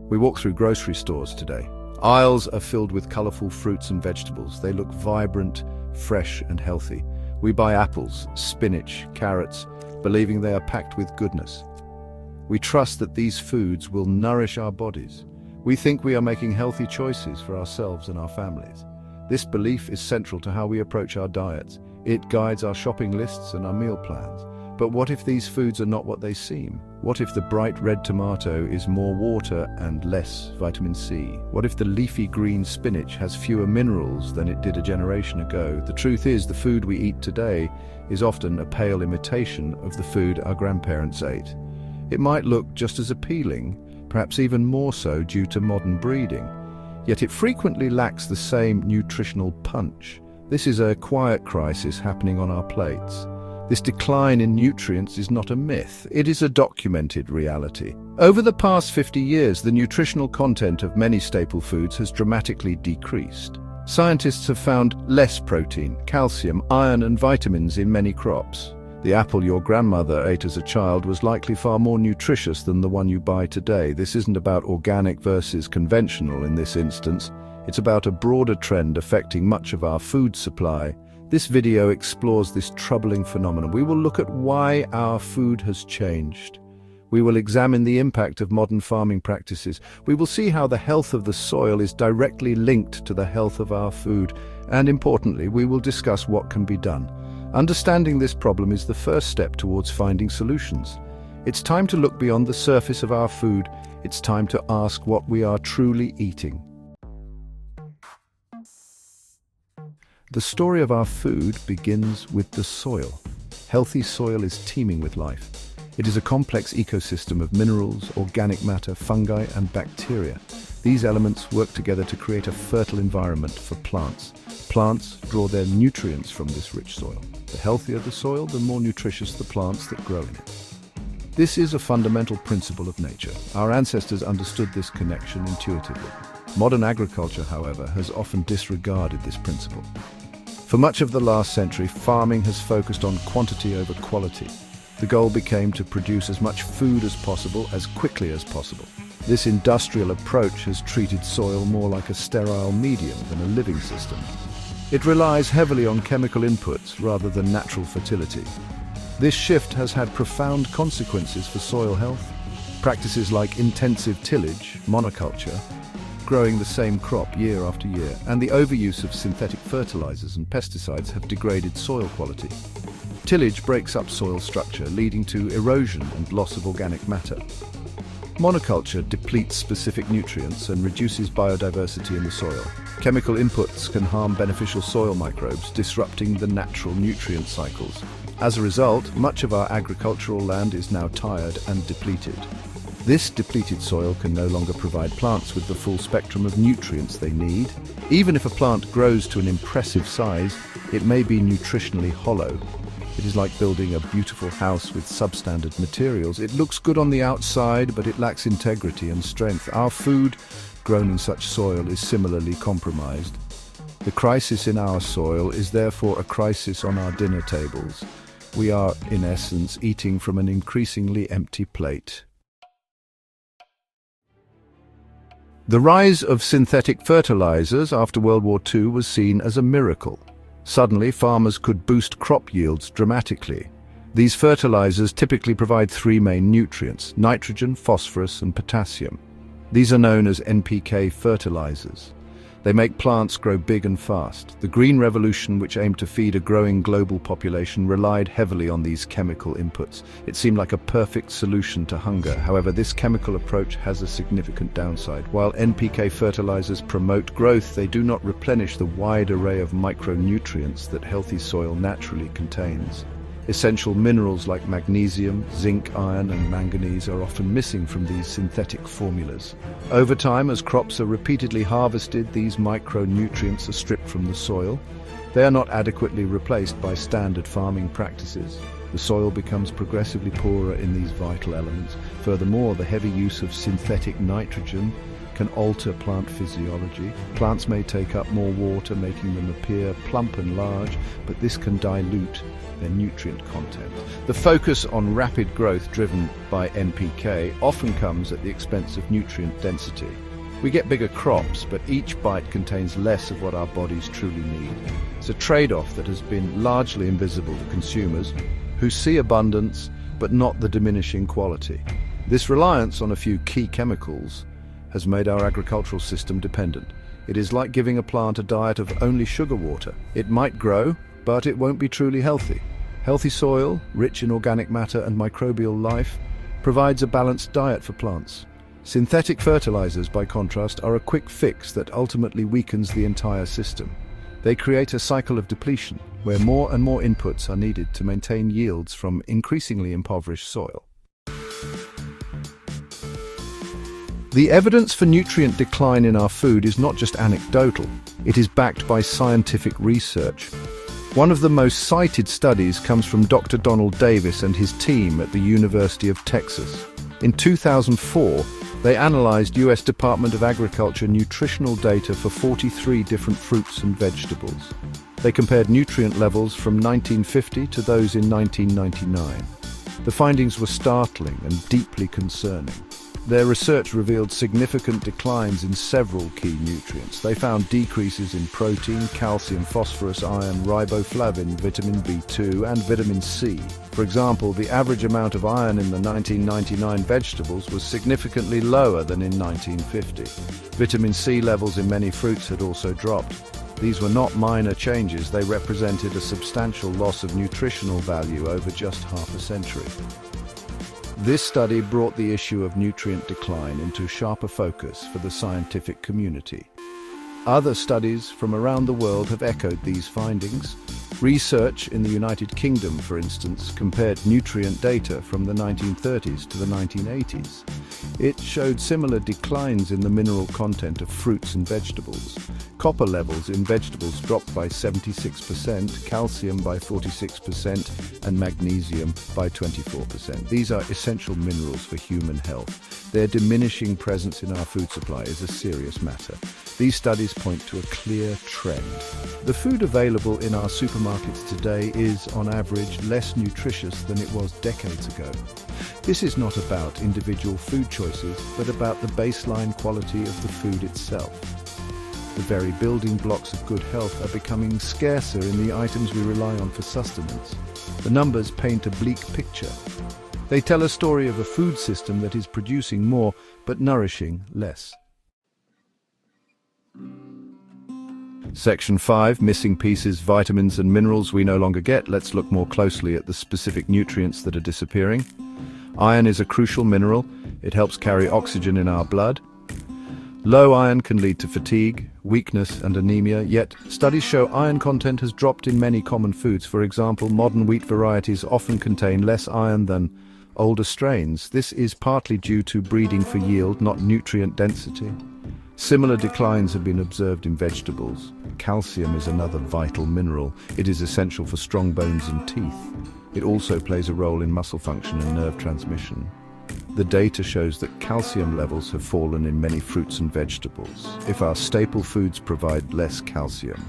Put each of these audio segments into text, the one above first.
We walk through grocery stores today. Aisles are filled with colorful fruits and vegetables. They look vibrant, fresh, and healthy. We buy apples, spinach, carrots, believing they are packed with goodness. We trust that these foods will nourish our bodies. We think we are making healthy choices for ourselves and our families. This belief is central to how we approach our diets. It guides our shopping lists and our meal plans. But what if these foods are not what they seem? What if the bright red tomato is more water and less vitamin C? What if the leafy green spinach has fewer minerals than it did a generation ago? The truth is, the food we eat today is often a pale imitation of the food our grandparents ate. It might look just as appealing, perhaps even more so due to modern breeding, yet it frequently lacks the same nutritional punch. This is a quiet crisis happening on our plates. This decline in nutrients is not a myth, it is a documented reality. Over the past 50 years, the nutritional content of many staple foods has dramatically decreased. Scientists have found less protein, calcium, iron, and vitamins in many crops. The apple your grandmother ate as a child was likely far more nutritious than the one you buy today. This isn't about organic versus conventional in this instance. It's about a broader trend affecting much of our food supply. This video explores this troubling phenomenon. We will look at why our food has changed. We will examine the impact of modern farming practices. We will see how the health of the soil is directly linked to the health of our food. And importantly, we will discuss what can be done. Understanding this problem is the first step towards finding solutions. It's time to look beyond the surface of our food. It's time to ask what we are truly eating. The story of our food begins with the soil. Healthy soil is teeming with life. It is a complex ecosystem of minerals, organic matter, fungi, and bacteria. These elements work together to create a fertile environment for plants. Plants draw their nutrients from this rich soil. The healthier the soil, the more nutritious the plants that grow in it. This is a fundamental principle of nature. Our ancestors understood this connection intuitively. Modern agriculture, however, has often disregarded this principle. For much of the last century, farming has focused on quantity over quality. The goal became to produce as much food as possible, as quickly as possible. This industrial approach has treated soil more like a sterile medium than a living system. It relies heavily on chemical inputs rather than natural fertility. This shift has had profound consequences for soil health. Practices like intensive tillage, monoculture, growing the same crop year after year, and the overuse of synthetic fertilizers and pesticides have degraded soil quality. Tillage breaks up soil structure, leading to erosion and loss of organic matter. Monoculture depletes specific nutrients and reduces biodiversity in the soil. Chemical inputs can harm beneficial soil microbes, disrupting the natural nutrient cycles. As a result, much of our agricultural land is now tired and depleted. This depleted soil can no longer provide plants with the full spectrum of nutrients they need. Even if a plant grows to an impressive size, it may be nutritionally hollow. It is like building a beautiful house with substandard materials. It looks good on the outside, but it lacks integrity and strength. Our food, grown in such soil, is similarly compromised. The crisis in our soil is therefore a crisis on our dinner tables. We are, in essence, eating from an increasingly empty plate. The rise of synthetic fertilizers after World War II was seen as a miracle. Suddenly, farmers could boost crop yields dramatically. These fertilizers typically provide three main nutrients: nitrogen, phosphorus, and potassium. These are known as NPK fertilizers. They make plants grow big and fast. The Green Revolution, which aimed to feed a growing global population, relied heavily on these chemical inputs. It seemed like a perfect solution to hunger. However, this chemical approach has a significant downside. While NPK fertilizers promote growth, they do not replenish the wide array of micronutrients that healthy soil naturally contains. Essential minerals like magnesium, zinc, iron, and manganese are often missing from these synthetic formulas. Over time, as crops are repeatedly harvested, these micronutrients are stripped from the soil. They are not adequately replaced by standard farming practices. The soil becomes progressively poorer in these vital elements. Furthermore, the heavy use of synthetic nitrogen can alter plant physiology. Plants may take up more water, making them appear plump and large, but this can dilute their nutrient content. The focus on rapid growth driven by NPK often comes at the expense of nutrient density. We get bigger crops, but each bite contains less of what our bodies truly need. It's a trade-off that has been largely invisible to consumers who see abundance but not the diminishing quality. This reliance on a few key chemicals has made our agricultural system dependent. It is like giving a plant a diet of only sugar water. It might grow, but it won't be truly healthy. Healthy soil, rich in organic matter and microbial life, provides a balanced diet for plants. Synthetic fertilizers, by contrast, are a quick fix that ultimately weakens the entire system. They create a cycle of depletion, where more and more inputs are needed to maintain yields from increasingly impoverished soil. The evidence for nutrient decline in our food is not just anecdotal, it is backed by scientific research. One of the most cited studies comes from Dr. Donald Davis and his team at the University of Texas. In 2004, they analyzed US Department of Agriculture nutritional data for 43 different fruits and vegetables. They compared nutrient levels from 1950 to those in 1999. The findings were startling and deeply concerning. Their research revealed significant declines in several key nutrients. They found decreases in protein, calcium, phosphorus, iron, riboflavin, vitamin B2, and vitamin C. For example, the average amount of iron in the 1999 vegetables was significantly lower than in 1950. Vitamin C levels in many fruits had also dropped. These were not minor changes, they represented a substantial loss of nutritional value over just half a century. This study brought the issue of nutrient decline into sharper focus for the scientific community. Other studies from around the world have echoed these findings. Research in the United Kingdom, for instance, compared nutrient data from the 1930s to the 1980s. It showed similar declines in the mineral content of fruits and vegetables. Copper levels in vegetables dropped by 76%, calcium by 46%, and magnesium by 24%. These are essential minerals for human health. Their diminishing presence in our food supply is a serious matter. These studies point to a clear trend. The food available in our supermarkets today is, on average, less nutritious than it was decades ago. This is not about individual food choices, but about the baseline quality of the food itself. The very building blocks of good health are becoming scarcer in the items we rely on for sustenance. The numbers paint a bleak picture. They tell a story of a food system that is producing more, but nourishing less. Section 5, missing pieces, vitamins and minerals we no longer get. Let's look more closely at the specific nutrients that are disappearing. Iron is a crucial mineral. It helps carry oxygen in our blood. Low iron can lead to fatigue, weakness and anemia, yet studies show iron content has dropped in many common foods. For example, modern wheat varieties often contain less iron than older strains. This is partly due to breeding for yield, not nutrient density. Similar declines have been observed in vegetables. Calcium is another vital mineral. It is essential for strong bones and teeth. It also plays a role in muscle function and nerve transmission. The data shows that calcium levels have fallen in many fruits and vegetables. If our staple foods provide less calcium,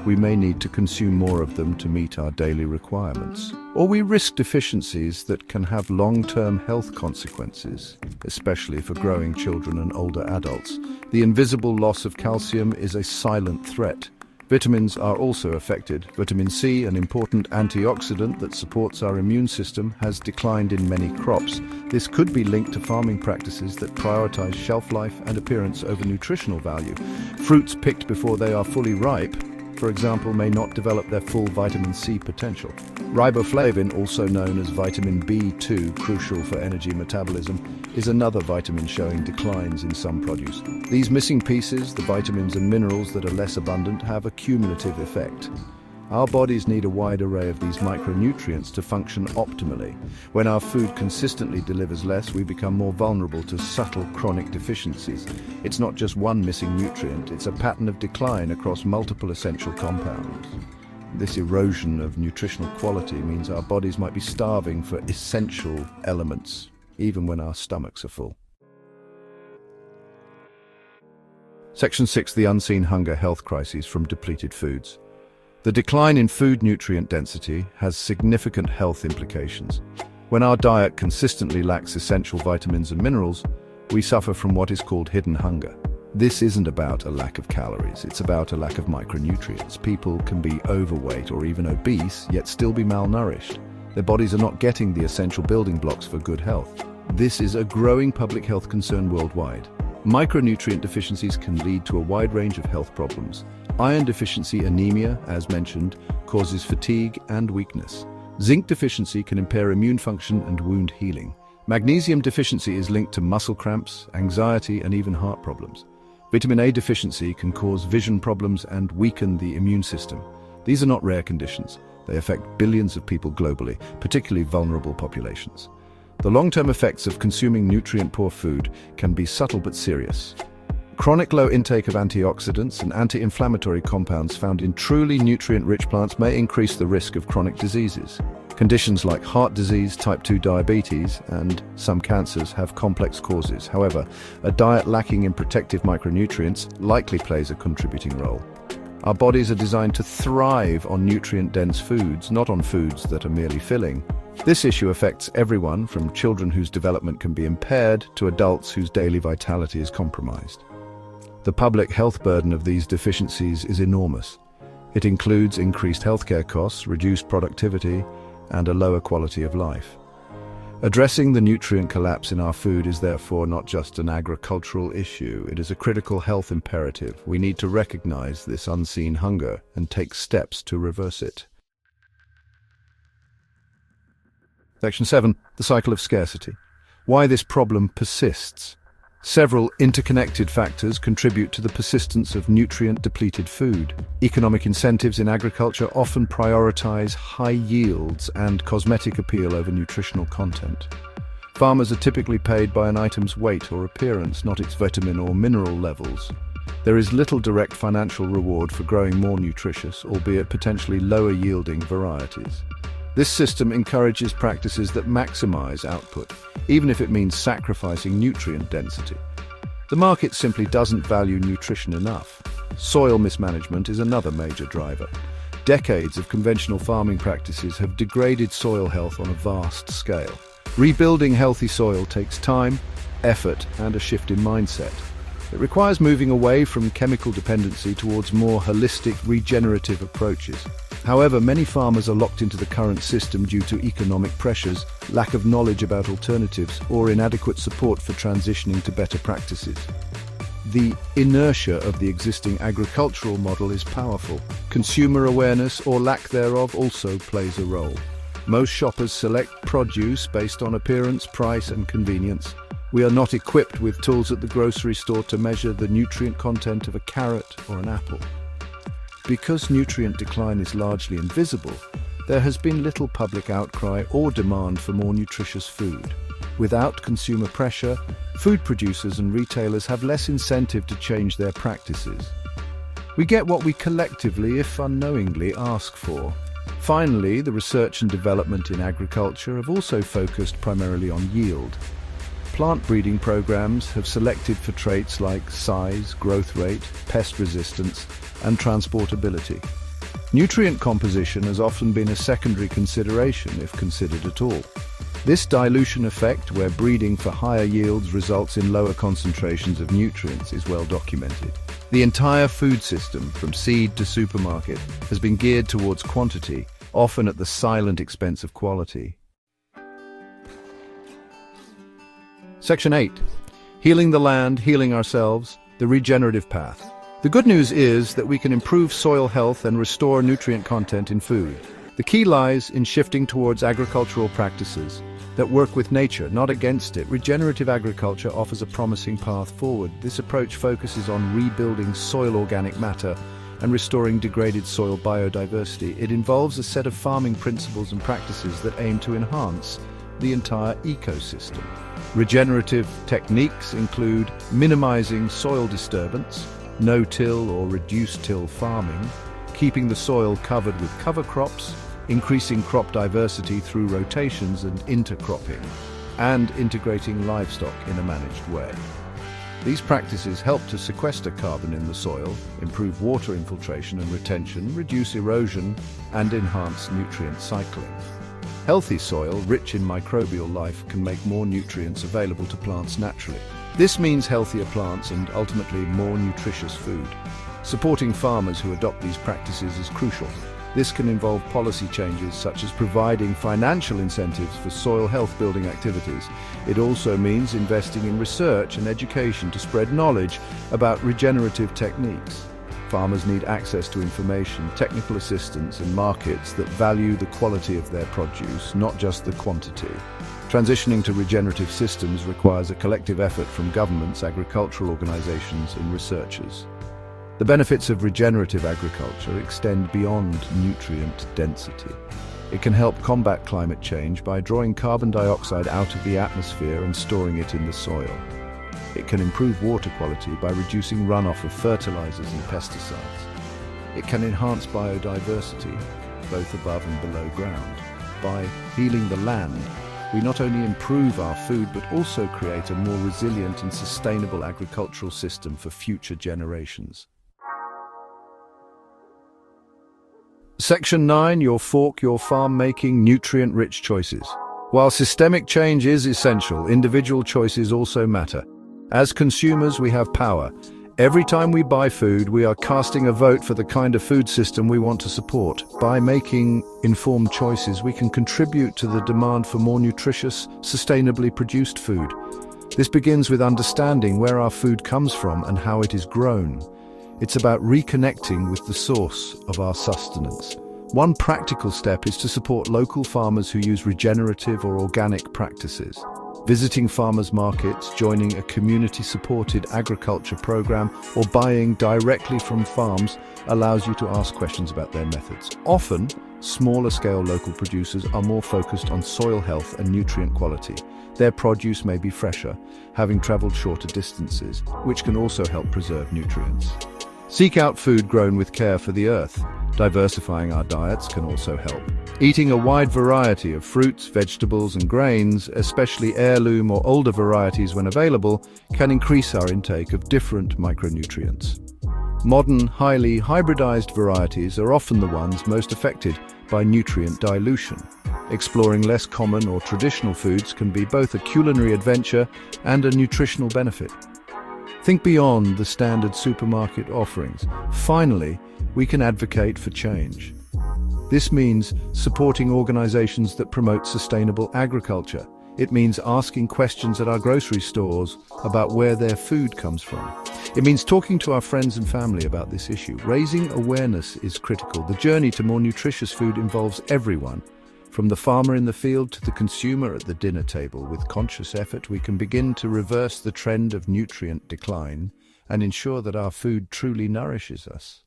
we may need to consume more of them to meet our daily requirements. Or we risk deficiencies that can have long-term health consequences, especially for growing children and older adults. The invisible loss of calcium is a silent threat. Vitamins are also affected. Vitamin C, an important antioxidant that supports our immune system, has declined in many crops. This could be linked to farming practices that prioritize shelf life and appearance over nutritional value. Fruits picked before they are fully ripe, for example, may not develop their full vitamin C potential. Riboflavin, also known as vitamin B2, crucial for energy metabolism, is another vitamin showing declines in some produce. These missing pieces, the vitamins and minerals that are less abundant, have a cumulative effect. Our bodies need a wide array of these micronutrients to function optimally. When our food consistently delivers less, we become more vulnerable to subtle chronic deficiencies. It's not just one missing nutrient, it's a pattern of decline across multiple essential compounds. This erosion of nutritional quality means our bodies might be starving for essential elements, even when our stomachs are full. Section 6. The unseen hunger health crises from depleted foods. The decline in food nutrient density has significant health implications. When our diet consistently lacks essential vitamins and minerals, we suffer from what is called hidden hunger. This isn't about a lack of calories, it's about a lack of micronutrients. People can be overweight or even obese, yet still be malnourished. Their bodies are not getting the essential building blocks for good health. This is a growing public health concern worldwide. Micronutrient deficiencies can lead to a wide range of health problems. Iron deficiency anemia, as mentioned, causes fatigue and weakness. Zinc deficiency can impair immune function and wound healing. Magnesium deficiency is linked to muscle cramps, anxiety, and even heart problems. Vitamin A deficiency can cause vision problems and weaken the immune system. These are not rare conditions. They affect billions of people globally, particularly vulnerable populations. The long-term effects of consuming nutrient-poor food can be subtle but serious. Chronic low intake of antioxidants and anti-inflammatory compounds found in truly nutrient-rich plants may increase the risk of chronic diseases. Conditions like heart disease, type 2 diabetes, and some cancers have complex causes. However, a diet lacking in protective micronutrients likely plays a contributing role. Our bodies are designed to thrive on nutrient-dense foods, not on foods that are merely filling. This issue affects everyone, from children whose development can be impaired to adults whose daily vitality is compromised. The public health burden of these deficiencies is enormous. It includes increased healthcare costs, reduced productivity, and a lower quality of life. Addressing the nutrient collapse in our food is therefore not just an agricultural issue, it is a critical health imperative. We need to recognize this unseen hunger and take steps to reverse it. Section 7. The cycle of scarcity. Why this problem persists. Several interconnected factors contribute to the persistence of nutrient-depleted food. Economic incentives in agriculture often prioritize high yields and cosmetic appeal over nutritional content. Farmers are typically paid by an item's weight or appearance, not its vitamin or mineral levels. There is little direct financial reward for growing more nutritious, albeit potentially lower-yielding varieties. This system encourages practices that maximize output, even if it means sacrificing nutrient density. The market simply doesn't value nutrition enough. Soil mismanagement is another major driver. Decades of conventional farming practices have degraded soil health on a vast scale. Rebuilding healthy soil takes time, effort, and a shift in mindset. It requires moving away from chemical dependency towards more holistic, regenerative approaches. However, many farmers are locked into the current system due to economic pressures, lack of knowledge about alternatives, or inadequate support for transitioning to better practices. The inertia of the existing agricultural model is powerful. Consumer awareness, or lack thereof, also plays a role. Most shoppers select produce based on appearance, price, and convenience. We are not equipped with tools at the grocery store to measure the nutrient content of a carrot or an apple. Because nutrient decline is largely invisible, there has been little public outcry or demand for more nutritious food. Without consumer pressure, food producers and retailers have less incentive to change their practices. We get what we collectively, if unknowingly, ask for. Finally, the research and development in agriculture have also focused primarily on yield. Plant breeding programs have selected for traits like size, growth rate, pest resistance, and transportability. Nutrient composition has often been a secondary consideration, if considered at all. This dilution effect, where breeding for higher yields results in lower concentrations of nutrients, is well documented. The entire food system, from seed to supermarket, has been geared towards quantity, often at the silent expense of quality. Section 8. Healing the land, healing ourselves, the regenerative path. The good news is that we can improve soil health and restore nutrient content in food. The key lies in shifting towards agricultural practices that work with nature, not against it. Regenerative agriculture offers a promising path forward. This approach focuses on rebuilding soil organic matter and restoring degraded soil biodiversity. It involves a set of farming principles and practices that aim to enhance the entire ecosystem. Regenerative techniques include minimizing soil disturbance, no-till or reduced-till farming, keeping the soil covered with cover crops, increasing crop diversity through rotations and intercropping, and integrating livestock in a managed way. These practices help to sequester carbon in the soil, improve water infiltration and retention, reduce erosion, and enhance nutrient cycling. Healthy soil, rich in microbial life, can make more nutrients available to plants naturally. This means healthier plants and ultimately more nutritious food. Supporting farmers who adopt these practices is crucial. This can involve policy changes such as providing financial incentives for soil health building activities. It also means investing in research and education to spread knowledge about regenerative techniques. Farmers need access to information, technical assistance, and markets that value the quality of their produce, not just the quantity. Transitioning to regenerative systems requires a collective effort from governments, agricultural organizations, and researchers. The benefits of regenerative agriculture extend beyond nutrient density. It can help combat climate change by drawing carbon dioxide out of the atmosphere and storing it in the soil. It can improve water quality by reducing runoff of fertilizers and pesticides. It can enhance biodiversity, both above and below ground. By healing the land, we not only improve our food but also create a more resilient and sustainable agricultural system for future generations. Section 9. Your fork, your farm, making nutrient-rich choices. While systemic change is essential, individual choices also matter. As consumers, we have power. Every time we buy food, we are casting a vote for the kind of food system we want to support. By making informed choices, we can contribute to the demand for more nutritious, sustainably produced food. This begins with understanding where our food comes from and how it is grown. It's about reconnecting with the source of our sustenance. One practical step is to support local farmers who use regenerative or organic practices. Visiting farmers' markets, joining a community-supported agriculture program, or buying directly from farms allows you to ask questions about their methods. Often, smaller-scale local producers are more focused on soil health and nutrient quality. Their produce may be fresher, having traveled shorter distances, which can also help preserve nutrients. Seek out food grown with care for the earth. Diversifying our diets can also help. Eating a wide variety of fruits, vegetables, and grains, especially heirloom or older varieties when available, can increase our intake of different micronutrients. Modern, highly hybridized varieties are often the ones most affected by nutrient dilution. Exploring less common or traditional foods can be both a culinary adventure and a nutritional benefit. Think beyond the standard supermarket offerings. Finally, we can advocate for change. This means supporting organizations that promote sustainable agriculture. It means asking questions at our grocery stores about where their food comes from. It means talking to our friends and family about this issue. Raising awareness is critical. The journey to more nutritious food involves everyone, from the farmer in the field to the consumer at the dinner table. With conscious effort, we can begin to reverse the trend of nutrient decline and ensure that our food truly nourishes us.